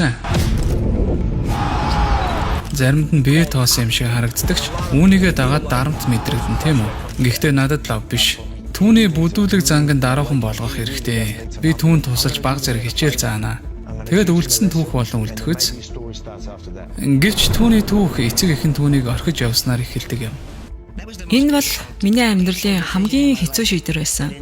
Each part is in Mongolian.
сайн. Заримд нь бие тоосон юм шиг харагддагч үүнийгээ дагаад дарамт мэдрэгдэн тийм үү? Гэхдээ надад лав биш. Түүний бүдүүлэг занган дараахан болгох хэрэгтэй. Би түүнд тусалж баг зэрэг хичээл заана. Тэгэд үлдсэн түүх болон үлдэхүц. Гэвч түүний түүх эцэг эхэн түүнийг орхиж явснаар эхэлдэг юм. Энэ бол миний амьдралын хамгийн хэцүү шийдвэр байсан.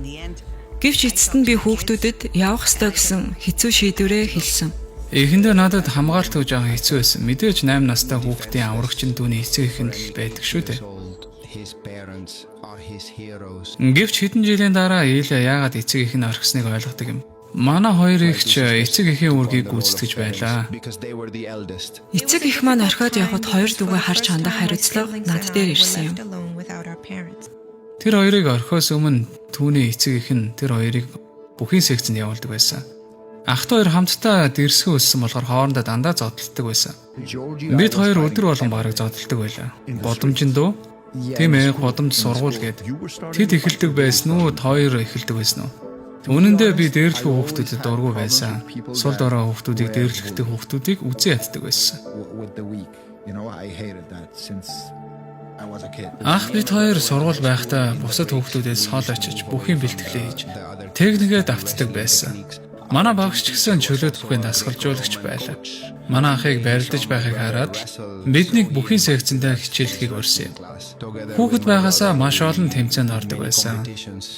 Гэвч эцэст нь би хүүхдүүдэд явах ёстой гэсэн хэцүү шийдвэрээ хэлсэн. Эхэндээ надад хамгаалт өгж байгаа хэцүү байсан. Мэдээж 8 настай хүүхдийн аврагч нь түүний эцэг эхэн л байдаг шүү дээ. Гэвч хэдэн жилийн дараа Иля яагаад эцэг эхэн орхисныг ойлгодог юм. Манай хоёр ихч эцэг эхийн үргийг гүйцэтгэж байлаа. Эцэг эх маань орхиод явхад хоёр дүүгээ харж хандах хариуцлага над дээр ирсэн юм. Тэр хоёрыг орхиос өмнө түүний эцэг эхэн тэр хоёрыг бүхий секцэнд явуулдаг байсан. Ах 2 хамтдаа дэрсгэн өссөн болохоор хоорондоо дандаа зодтолдог байсан. Бид хоёр өдөр болгон бараг зодтолдог байлаа. Бодомжинд дөө. Тийм ээ, годомж сургуул гээд. Тэд эхэлдэг байсан уу, хоёр эхэлдэг байсан уу? Үнэн дээр би дээрлэх хүүхдүүдэд дургүй байсан. Сул дорой хүүхдүүдийг дээрлэхдэг хүүхдүүдийг үзэн яддаг байсан. Ах бид хоёр сургууль байхдаа бусад хүүхдүүдээс хоол очиж бүхий бэлтгэлээ хийж техникээ давтдаг байсан. Манай багш ч гэсэн чөлөөт бүхий дасгалжуулагч байлаа. Манай ахыг барилдаж байхыг хараад биднийг бүхий секцэндээ хичээлхийг урьсан юм. Хүүхэд байгаасаа маш олон тэмцээнд ордог байсан.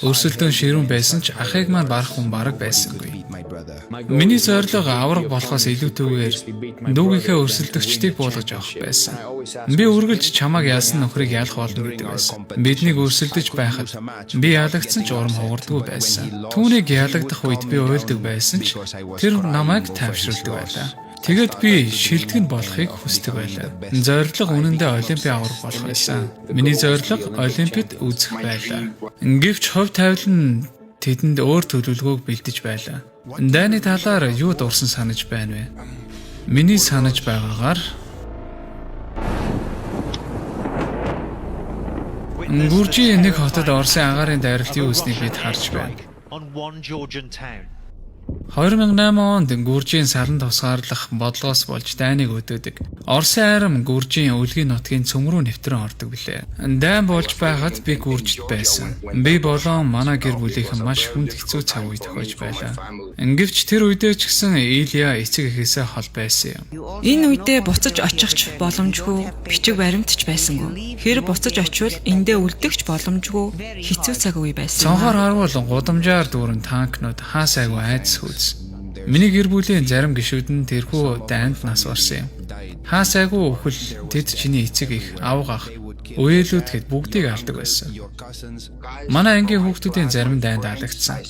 Өрсөлдөөн ширүүн байсан ч ахыг маань барах хүн бараг байсангүй. Миний зорилго авраг болохоос илүүтэйгээр дүүгийнхээ өрсөлдөгчдийг буулгаж авах байсан. Би үргэлж чамааг ялсан нөхрийг ялах болно гэдэг байсан. Биднийг өрсөлдөж байхад би ялагдсан ч урам хугардаггүй байсан. Түүнийг ялагдах үед би уйлдаг байсан ч тэр намайг тайвшруулдаг байлаа. Тэгэд би шилдэг нь болохыг хүсдэг байлаа. Зорилго үнэндээ олимпийн авраг болох байсан. Миний зорилго олимпиад үзэх байлаа. Гэвч хувь тавилан нь тэдэнд өөр төлөвлөгөөг бэлдэж байлаа. Дайны талаар юу дурсан санаж байна вэ? Миний санаж байгаагаар Гүржийн нэг хотод Оросын агаарын дайралт юу өснийг бид харж байна. 2008 онд Гүржийн салан тусгаарлах бодлогоос болж дайныг өдөөдөг. Оросын айрам Гүржийн өлгийн нутгийн цөмрүү нэвтрэн ордог билээ. Дайн болж байхад би Гүржид байсан. Би болон манай гэр бүлийнхэн маш хүнд хэцүү цаг үе тохиож байлаа. Гэвч тэр үедээ ч гэсэн Иля эцэг эхээсээ хол байсан юм. Энэ үедээ буцаж очихч боломжгүй, бичиг баримтч байсангүй. Хэрэг буцаж очивол эндээ үлдэгч боломжгүй хэцүү цаг үе байсан. Цонхоор харвал гудамжаар дүүрэн танкнууд хаа сайгүй айдас хүйс. Миний гэр бүлийн зарим гишүүд нь тэрхүү дайнд нас барсан юм. Хаа сайгүй өхөл тэд чиний эцэг их, авга ах, үеэлүүд гэд бүгдийг алдаг байсан. Манай ангийн хүүхдүүдийн зарим дайнд алагдсан.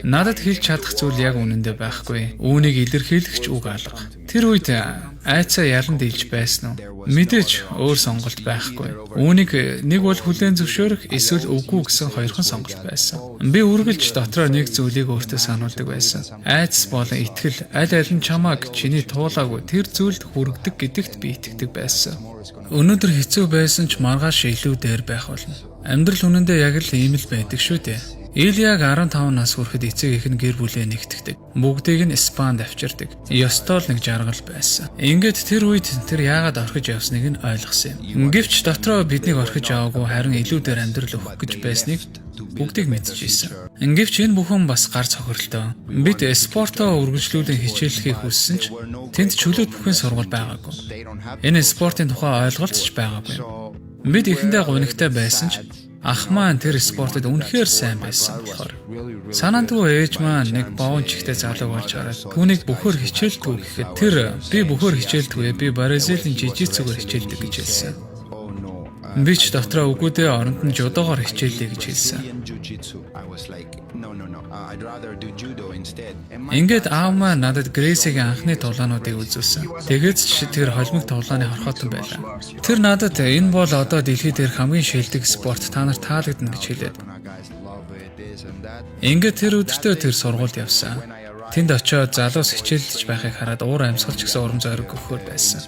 Надад хэлж чадах зүйл яг үнэндээ байхгүй. Үүнийг илэрхийлэгч үг алга. Тэр үед айцаа ялан дийлж байсан уу? Мэдээж өөр сонголт байхгүй. Үүнийг нэг бол хүлээн зөвшөөрөх, эсвэл үгүй гэсэн хоёрхан сонголт байсан. Би үргэлж дотроо нэг зүйлийг өөртөө сануулдаг байсан. Айц болон итгэл аль нь чамааг чиний туулаагүй тэр зүйлд хүргэдэг гэдэгт би итгэдэг байсан. Өнөөдөр хэцүү байсан ч маргааш илүү дээр байх болно. Амьдрал үнэндээ яг л ийм л байдаг шүү дээ. Ильяг 15 нас хүрэхэд эцэг эх нь гэр бүлээ нэгтгэдэг. Бүгдийг нь Испанд авчирдаг. Ёстой л нэг жаргал байсан. Ингээд тэр үед тэр яагаад орхиж явсныг нь ойлгосон юм. Гэвч дотроо биднийг орхиж яваагүй харин илүү дээр амьдрал өгөх гэж байсныг бүгдийг мэдчихсэн. Гэвч энэ бүхэн бас гар цохирлоо. Бид спортоо үргэлжлүүлэн хичээллэхийг хүссэн ч тэнд чөлөөт бүхэн сургууль байгаагүй. Энэ спортын тухай ойлголт ч байгаагүй. Бид эхэндээ гунигтай байсан ч ах маань тэр спортод үнэхээр сайн байсан болохоор санаандгүй ээж маань нэг боон чихтэй залуу болж хараад түүнийг бөхөр хичээлдэггүй гэхэд тэр би бөхөр хичээлдэггүй би Бразилийн жижигцүүгээр хичээлдэг гэж хэлсэн. Би ч дотроо үгүүдээ оронд нь жудоогоор хичээллээ гэж хэлсэн. Ингээд аав маань надад Грейсигийн анхны тоглоомнуудыг үзүүлсэн. Тэгээд ч тэр холимог тоглооны хорхоотон байлаа. Тэр надад энэ бол одоо дэлхийд дээрх хамгийн шилдэг спорт та нарт таалагдана гэж хэлээд. Ингээд тэр өдөртөө тэр сургуульд явсан. Тэнд очиод залуус хичээлдэж байхыг хараад уур амьсгалч гэсэн урам зориг өгөхөр байсан.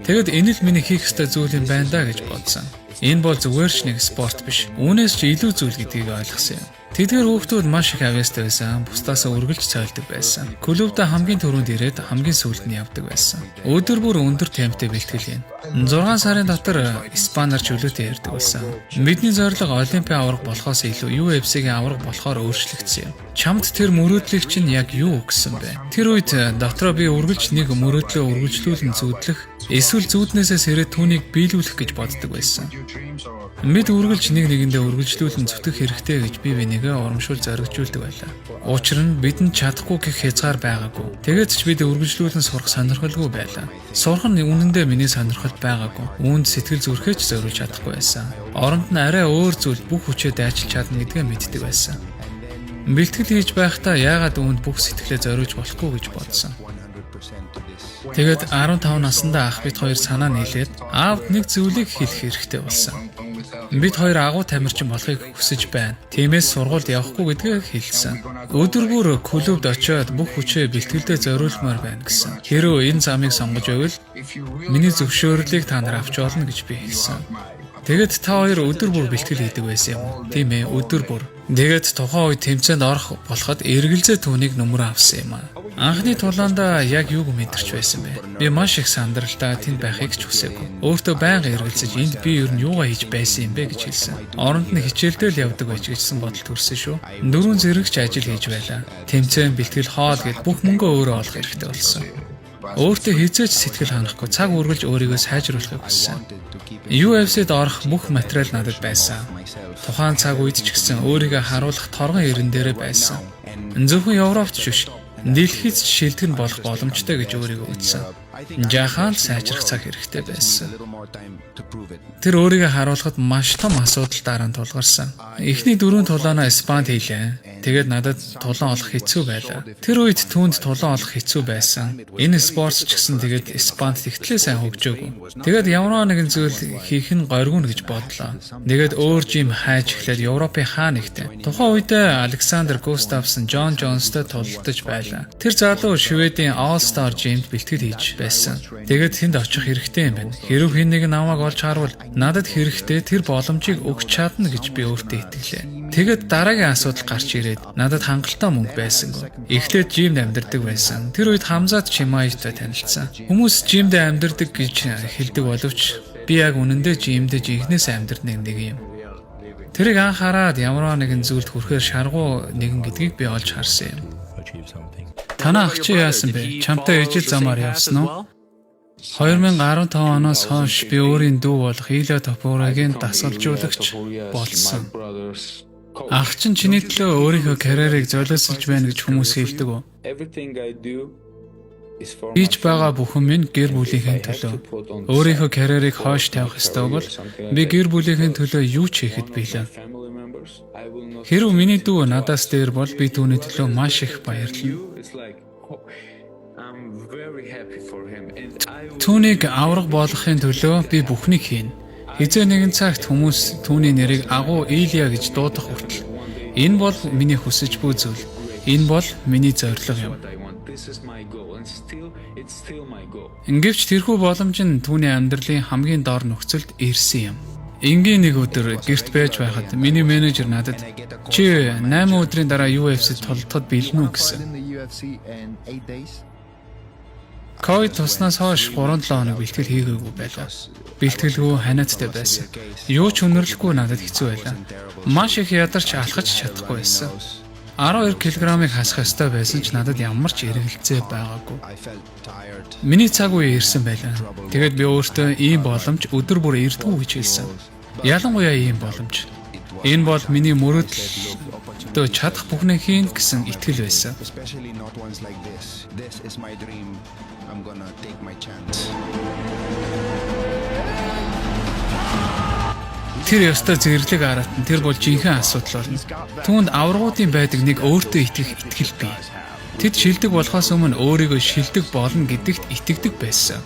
Тэгэд энэ л миний хийх ёстой зүйл юм байна даа гэж бодсон. Энэ бол зүгээр ч нэг спорт биш. Үүнээс ч илүү зүйл гэдгийг ойлгосон юм. Тэдгээр хүүхдүүд маш их авьяастай байсан. Бусдаасаа үргэлж цайлдаг байсан. Клубта хамгийн түрүүнд ирээд хамгийн сүүлд нь явдаг байсан. Өдөр бүр өндөр темптэй бэлтгэл хийн. 6 сарын дотор Испанаар чөлөөтэй ярьдаг байсан. Бидний зорилго Олимпийн аварга болохоос илүү UFC-гийн аварга болохоор өөрчлөгдсөн юм. Чамд тэр мөрөөдлийг чинь яг юу өгсөн бэ? Тэр үед дотроо би үргэлж нэг мөрөөдлөө үргэлжлүүлэн зүүдлэх, эсвэл зүүднээсээ сэрээд түүнийг биелүүлэх гэж боддог байсан. Мэд үргэлж нэг нэгэндээ үргэлжлүүлэн зүтгэх хэрэгтэй гэж би бинийгээ урамшуул зоригжуулдаг байлаа. Учир нь бидэнд чадахгүй гэх хязгаар байгаагүй. Тэгээд ч бид үргэлжлүүлэн сурах сонирхолгүй байлаа. Сурах нь үнэндээ миний сонирхол байгаагүй. Үүнд сэтгэл зүрхээч зориулж чадахгүй байсан. Оронд нь арай өөр зүйл бүх хүчээ дайчилж чадна гэдгээ мэддэг байсан. Бэлтгэл хийж байхдаа яагаад үүнд бүх сэтгэлээ зориулж болохгүй гэж бодсон. Тэгээд 15 наснда ах бид хоёр санаа нийлээд аавд нэг зүйлийг хэлэх хэрэгтэй болсон. Бид хоёр агуу тамирчин болохыг хүсэж байна. Тиймээс сургуульд явахгүй гэдгээ хэлсэн. Өдөр бүр клубд очиод бүх хүчээ бэлтгэлдээ зориулмаар байна гэсэн. Хэрвээ энэ замыг сонгож байвал миний зөвшөөрлийг та нар авч болно гэж би хэлсэн. Тэгээд та хоёр өдөр бүр бэлтгэл хийдэг байсан юм уу? Тийм ээ, өдөр бүр. Тэгээд тухайн үед тэмцээнд орох болоход эргэлзээ түүнийг нөмрөө авсан юм аа. Анхны тулаанда яг юуг мэдэрч байсан бэ? Би маш их сандралтай тэнд байхыг ч хүсээгүй. Өөртөө байнга эргэлзэж энд би ер нь юугаа хийж байсан юм бэ гэж хэлсэн. Оронд нь хичээлдээ л явдаг байж гэсэн бодол төрсөн шүү. 4 зэрэгч ажил хийж байлаа. Тэмцээн, бэлтгэл, хоол гэд бүх мөнгөө өөрөө олох хэрэгтэй болсон. Өөртөө хизээч сэтгэл ханахгүй цаг үргэлж өөрийгөө сайжруулахыг хүссэн. UFC-д орох бүх материал надад байсан. Тухайн цаг үед ч гэсэн өөрийгөө харуулах торгон ирэн дээрээ байсан. Зөвхөн Европт ч биш, дэлхийд ч шилдэг нь болох боломжтой гэж өөрийгөө үзсэн. Жаахан сайжрах цаг хэрэгтэй байсан. Тэр өөрийгөө харуулахад маш том асуудал дараа нь тулгарсан. Эхний 4 тулаанаа Испанд хийлээ. Тэгээд надад тулаан олох хэцүү байлаа. Тэр үед түүнд тулаан олох хэцүү байсан. Энэ спортч ч гэсэн тэгээд Испанд тэгтлээ сайн хөгжөөгүй. Тэгээд ямар нэгэн зүйл хийх нь горьгоно гэж бодлоо. Тэгээд өөр жим хайж эхлээд Европын хаа нэгтээ. Тухайн үедээ Александр Густавсон, Джон Джонстой тулалдаж байлаа. Тэр залуу Шведийн All Star Gym-д бэлтгэл хийж байсан. Тэгээд тэнд очих хэрэгтэй юм байна. Хэрв хэн нэг намайг олж харвал надад хэрэгтэй тэр боломжийг өгч чадна гэж би өөртөө итгэлээ. Тэгээд дараагийн асуудал гарч ирээд надад хангалттай мөнгө байсангүй. Эхлээд жимд амьдардаг байсан. Тэр үед Хамзат Чимаевтай танилцсан. Хүмүүс жимд амьдардаг гэж хэлдэг боловч би яг үнэндээ жимд жигнэс амьдардаг нэг юм. Тэрийг анхаарад ямар нэгэн зүйлд хүрэхээр шаргуу нэгэн гэдгийг би олж харсан юм. Танаа ах чи яасан бэ? Чамтай ижил замаар явсан уу? 2015 оноос хойш би өөрийн дүү болох Иля Топурагийн дасгалжуулагч болсон. Ах чинь чиний төлөө өөрийнхөө карьерийг золиослж байна гэж хүмүүс хэлдэг үү? Хийж байгаа бүхэн минь гэр бүлийнхээ төлөө. Өөрийнхөө карьерийг хойш тавих ёстой бол би гэр бүлийнхээ төлөө юу ч хийхэд билээ. Хэрвээ миний дүү надаас дээр бол би түүний төлөө маш их баярлана. Түүнийг авраг болгохын төлөө би бүхнийг хийнэ. Хизээ нэгэн цагт хүмүүс түүний нэрийг агуу Илия гэж дуудах хүртэл энэ бол миний хүсэж буй зүйл. Энэ бол миний зорилго юм. Ингивч тэрхүү боломж нь түүний амьдралын хамгийн доор нөхцөлд ирсэн юм. Ингийн нэг өдөр гэрт байж байхад миний менежер надад чи 8 өдрийн дараа UFC-д толдоход бэлэн үү гэсэн. Ковид туснаас хойш 3-7 хоног бэлтгэл хийгээгүй байлаа. Бэлтгэлгүй ханиадтай байсан. Юу ч өнөрлөхгүй надад хэцүү байлаа. Маш их ядарч алхаж чадахгүй байсан. 12 кг-ыг хасах ёстой байсан ч надад ямар ч эргэлзээ байгаагүй. Миний цаг үе ирсэн байлаа. Тэгээд би өөртөө ийм боломж өдөр бүр ирдэггүй гэж хэлсэн. Ялангуяа ийм боломж. Энэ бол миний мөрөөдөлтөө чадах бүхнээ хийн гэсэн итгэл байсан. Тэр ёстой зэрлэг аратан тэр бол жинхэнэ асуудал болно. Түүнд аврагуудын байдаг нэг өөртөө итгэх итгэл бий. Тэд шилдэг болохоос өмнө өөрийгөө шилдэг болно гэдэгт итгэдэг байсан.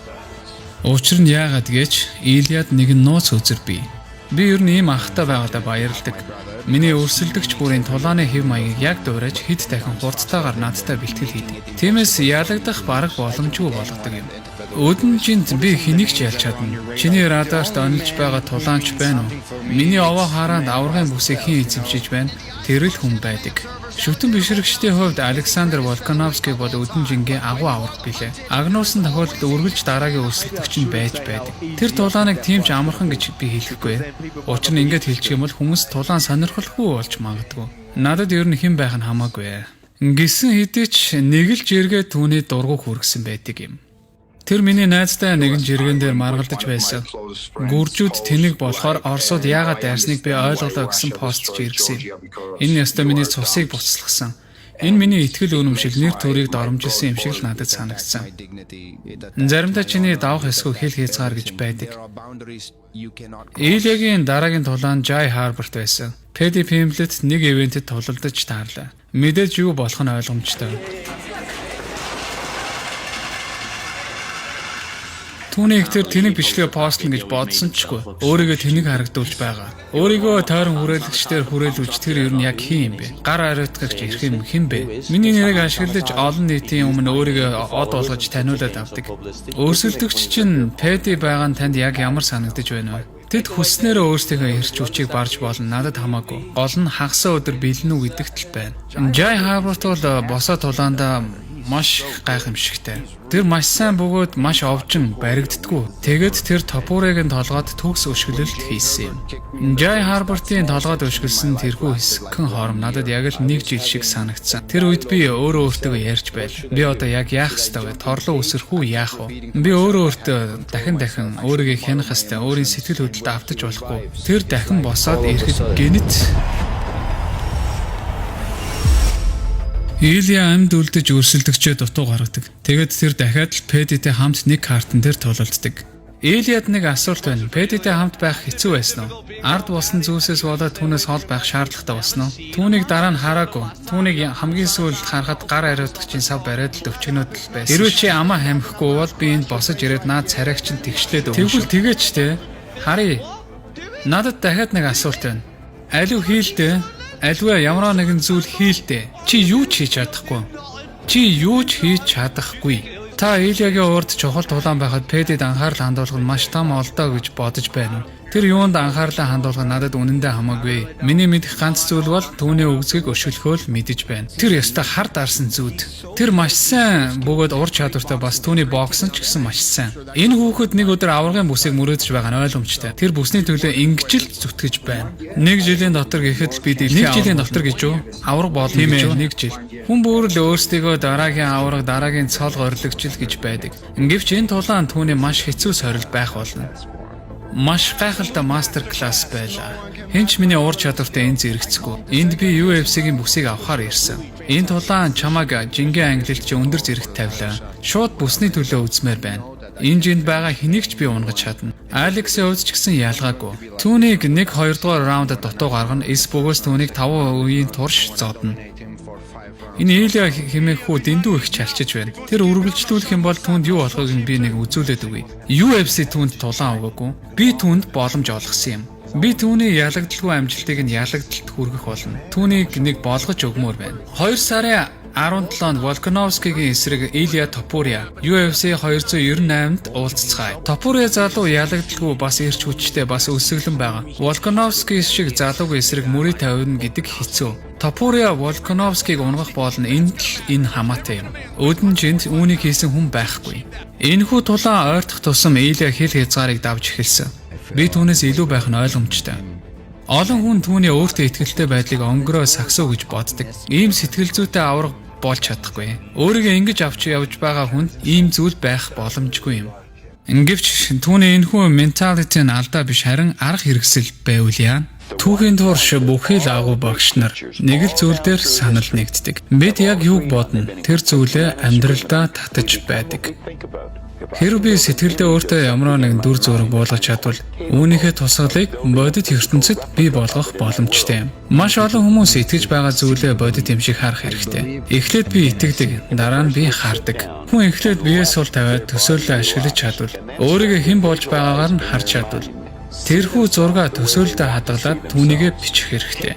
Учир нь яагаад гэж Илияд нэгэн нууц үзэр бий. Би ер нь ийм ахтай байгаадаа баярладаг. Миний өрсөлдөгч бүрийн тулааны хэв маягийг яг дуурайж хэд дахин хурцтайгаар надтай бэлтгэл хийдэг. Тиймээс ялагдах бараг боломжгүй болгодог юм. Өдөнжинд би хэнийг ч ялж чадна. Чиний радарт онилж байгаа тулаанч байна уу? Миний овоо хараад аваргын бүсийг хэн эзэмшиж байна? Тэр л хүн байдаг. Шүтэн бишрэгчдийн хувьд Александр Волконовский бол өдөнжингийн агуу аварга билээ. Агнуусан тохиолдолд үргэлж дараагийн өрсөлдөгч нь байж байдаг. Тэр тулааныг тийм ч амархан гэж би хэлэхгүй. Учир нь ингэж хэлчих юм бол хүмүүс тулаан сонирхолгүй болж магадгүй. Надад ер нь хэн байх нь хамаагүй. Гисэн хэдий ч нэг л жиргээ түүний дургу хүргэсэн байдаг юм. Тэр миний найзтай нэгэн жиргэн дээр маргалдаж байсан. Гүржүүд тэнэг болохоор Оросууд яагаад дайрсныг би ойлголоо гэсэн пост ч иргэсэн. Энэ ястаа миний цусыг буцалгасан. Энэ миний итгэл үнэмшил нэр төрийг доромжилсан юм шиг л надад санагдсан. Заримдаа чиний давх эсгүй хэл хязгаар гэж байдаг. Ильягийн дараагийн тулаан Jai Harbert байсан. Paddy Pimblett нэг ивентэд тулалдаж таарлаа. Мэдээж юу болох нь ойлгомжтой. Түүний ихтер тэнэг бичлэгээ постлно гэж бодсон чгүй. Өөрийгөө тэнэг харагдуулж байгаа. Өөрийгөө тойрон хүрээлэгчдэр хүрээлүүлж тэр ер нь яг хин юм бэ? Гар ариутгагч ирэх юм хэн бэ? Миний нэрийг ашиглаж олон нийтийн өмнө өөрийгөө од болгож таниулаад авдаг. Өрсөлдөгч чинь Paddy байгаа нь танд яг ямар санагдаж байна вэ? Тэд хүснээрээ өөрсдийнхөө эрч хүчийг барж болно. Надад хамаагүй. Гол нь хагасаа өдөр бэлэн үү гэдэгт л байна. Jai Harbert бол босоо тулаандаа маш гайхамшигтай. Тэр маш сайн бөгөөд маш овжин баригддаггүй. Тэгээд тэр топуурыг нь толгойд төгс өшгөлөлт хийсэн юм. Jai Harbert-ийн толгойд өшгөлсөн тэрхүү хэсгэн хором надад яг л 1 жил шиг санагдсан. Тэр үед би өөрөө өөртөө ярьж байл. Би одоо яг яах ёстой вэ? Торлоо өсөрөх үү, яах вэ? Би өөрөө өөртөө дахин өөрийгөө хянах ёстой. Өөрийн сэтгэл хөдлөлд автаж болохгүй. Тэр дахин босоод ирэхэд гэнэт Илья амьд үлдэж өрсөлдөгчөө дутуу гаргадаг. Тэгээд тэр дахиад л Paddyтэй хамт нэг картан дээр тулалддаг. Ильяд нэг асуулт байна. Paddyтэй хамт байх хэцүү байсан уу? Ард болсон зүйлсээс болоод түүнээс хол байх шаардлагатай болсон уу? Түүнийг дараа нь хараагүй. Түүнийг хамгийн сүүлд харахад гар ариутгачийн сав бариад л өвчгнүүд л байсан. Хэрвээ чи амаа хамхихгүй бол би энд босож ирээд наад царайгч нь тэгшлээд өгнө. Тэгвэл тэгээч те. Харъя. Надад дахиад нэг асуулт байна. Алив хийлдэ? Альва ямар нэгэн зүйл хийлдэ. Чи юу ч хийж чадахгүй. Та Ильягийн урд чухал тулаан байхад Paddyд анхаарал хандуулах нь маш том олдоо гэж бодож байна. Тэр юунд анхаарлаа хандуулах надад үнэндээ хамаагүй. Миний мэдих ганц зүйл бол түүний өгзгийг өшгөлөхөө л мэдэж байна. Тэр ёстой хар дарсан зүуд. Тэр маш сайн бөгөөд ур чадвартай бас түүний бокс нь ч гэсэн маш сайн. Энэ хүүхэд нэг өдөр аваргын бүсийг мөрөөдөж байгаа нь ойлгомжтой. Тэр бүсний төлөө ингэж л зүтгэж байна. 1 жилийн дотор гэхэд л бид 1 жилийн дотор гэж юу? Аварга болно гэж юу? 1 жил. Хүн бүр л өөрсдийгөө дараагийн аварга, дараагийн цол горилгочл гэж байдаг. Гэвч энэ тулаан түүний маш хэцүү сорил байх болно. Маш гайхалтай мастер класс байлаа. Хинч миний ур чадвартай энэ зэрэгцэхгүй. Энд би UFC-гийн бүсийг авахар ирсэн. Энэ тулаан чамаг жингийн англилч өндөр зэрэгт тавилаа. Шууд бүсний төлөө үзмээр байна. Энэ жинд байгаа хэнийг ч би унгаж чадна. Алексийн хувьд ч гэсэн ялгаагүй. Түүнийг 1-2 дугаар раундад дутуу гаргана. Эс бөгөөс түүнийг 5 үеийн турш зодно. Энэ Илья хэмээх хүү дэндүү их чалчиж байна. Тэр үргэлжлүүлэх юм бол түүнд юу болохыг би нэг үзүүлээд өгье. UFC түүнд тулаан өгөөгүй. Би түүнд боломж олгосон юм. Би түүний ялагдaltaгүй амжилтыг нь ялагдалт хүргэх болно. Түүнийг нэг болгож өгмөр байна. 2 сарын 17-нд Волконовскигийн эсрэг Илья Топурия UFC 298-д уулзцгаая. Топурия залуу ялагдaltaгүй бас эрч хүчтэй бас өсөглөн байгаа. Волконовский шиг залуугийн эсрэг мөрий тавина гэдэг хэцүү. Топурия Волконовскийг унгах болно. Энд л энэ хамаатай юм. Өдөнжинд үүнийг хийсэн хүн байхгүй. Энэхүү тулаан ойртох тусам Илья хэл хязгаарыг давж эхэлсэн. Би түүнээс илүү байх нь ойлгомжтой. Олон хүн түүний өөртөө итгэлтэй байдлыг онгороо сагсуу гэж боддог. Ийм сэтгэл зүйтэй аварга болж чадахгүй. Өөрийгөө ингэж авч явж байгаа хүнд ийм зүйл байх боломжгүй юм. Гэвч түүний энэхүү менталити нь алдаа биш харин арга хэрэгсэл байвал яа. Түүхийн турш бүхий л агуу багш нар нэг л зүйл дээр санал нэгддэг. Бид яг юуг бодно? Тэр зүйлээ амьдралдаа татаж байдаг. Хэрвээ би сэтгэлдээ өөртөө ямар нэгэн дүр зураг буулгаж чадвал үүнийхээ тусгалыг бодит ертөнцид бий болгох боломжтой юм. Маш олон хүмүүс итгэж байгаа зүйлээ бодит юм шиг харах хэрэгтэй. Эхлээд би итгэдэг, дараа нь би хардаг. Хүн эхлээд биеэ сул тавиад төсөөллөө ашиглаж чадвал өөрийгөө хэн болж байгаагаар нь харж чадвал тэрхүү зургаа төсөөлөлдөө хадгалаад түүнийгээ бичих хэрэгтэй.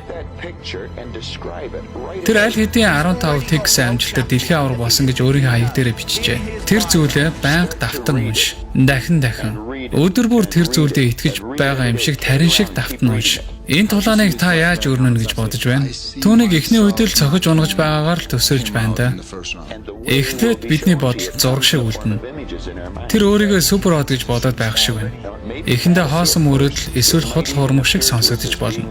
Тэр аль хэдийн 15 тэг гэсэн амжилтаар дэлхийн аварга болсон гэж өөрийнхөө хаяг дээрээ бичжээ. Тэр зүйлээ байнга давтан унш. Дахин. Өдөр бүр тэр зүйлдээ итгэж байгаа юм шиг тарин шиг давтан унш. Энэ тулааныг та яаж өрнөнө гэж бодож байна? Түүнийг эхний үед л цохиж унгаж байгаагаар л төсөөлж байна да. Эхлээд бидний бодол зураг шиг үлдэнэ. Тэр өөрийгөө супер од гэж бодоод байх шиг байна. Эхэндээ хоосон мөрөдл эсвэл худал хуурмаг шиг сонсогдож болно.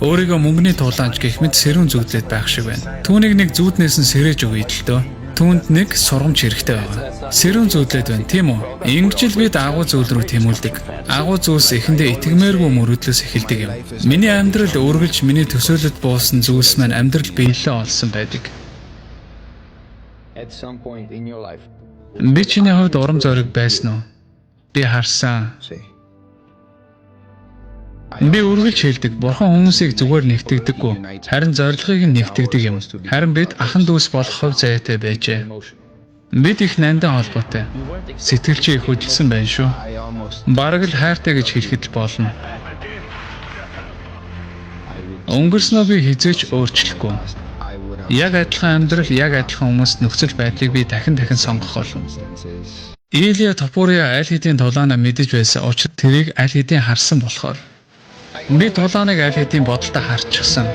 Өөрийгөө мөнгөний тулаанч гэх мэт сэрүүн зүүдлээд байх шиг байна. Түүнийг нэг зүүднээс нь сэрэж өгье л дөө. Түүнд нэг сургамж хэрэгтэй байна. Сэрүүн зүүдлээд байна, тийм үү? Ингэж л бид агуу зүйл рүү тэмүүлдэг. Агуу зүйлс эхэндээ итгэмээргүй мөрөдлөөс эхэлдэг юм. Миний амьдралд үргэлж миний төсөөлөд буусан зүйлс маань амьдрал биелэлээ олсон байдаг. Би чиний хувьд урам зориг байсан уу? Би харсан. Би үргэлж хэлдэг, бурхан хүмүүсийг зүгээр нэгтгэдэггүй, харин зорилгыг нь нэгтгэдэг юм. Харин бид ахан дүүс болох хувь заяатай байжээ. Бид их нандин холбоотой. Сэтгэл чи их хөдөлсөн байна шүү. Бараг л хайртай гэж хэлэхэд л болно. Өнгөрснөө би хизээч өөрчлөхгүй. Яг адилхан амьдрал, яг адилхан хүмүүс нөхцөл байдлыг би дахин сонгох болно. Илия Топурия аль хэдийн тулаанаа мэдэж байсан учраас тэрийг аль хэдийн харсан болохоор би тулааныг аль хэдийн бодолтой харчихсан.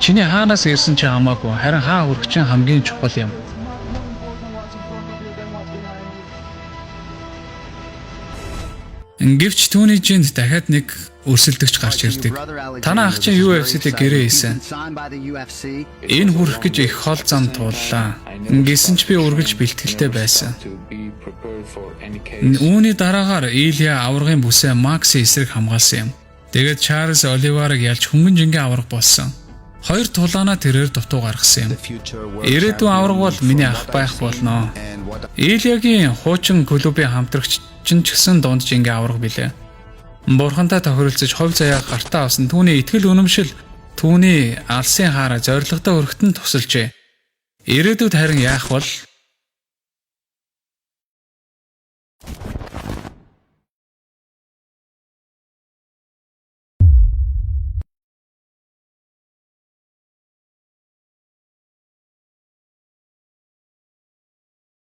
Чиний хаанаас ирсэн ч хамаагүй, харин хаа хүрэх чинь хамгийн чухал юм. Гэвч түүний жинд дахиад нэг өрсөлдөгч гарч ирдэг. Танаа ах чинь UFC-д гэрээ хийсэн. Энэ хүрэх гэж их хол зам тууллаа. Гэсэн ч би үргэлж бэлтгэлтэй байсан. Үүний дараагаар Илия аваргын бүсээ Макс эсрэг хамгаалсан юм. Тэгээд Чарльз Оливарыг ялж хөнгөн жингийн аварга болсон. Хоёр тулаанаа тэрээр дутуу гаргасан юм. Ирээдүйн аварга бол миний ах байх болно. Илиягийн хуучин клубын хамтрагч ч гэсэн дунд жингийн аварга билээ. Бурхантай тохиролцож хувь заяа гартаа авсан түүний итгэл үнэмшил түүний алсын хаараа зоригтой өргөтөнд тусалжээ. Ирээдүйд харин яах бол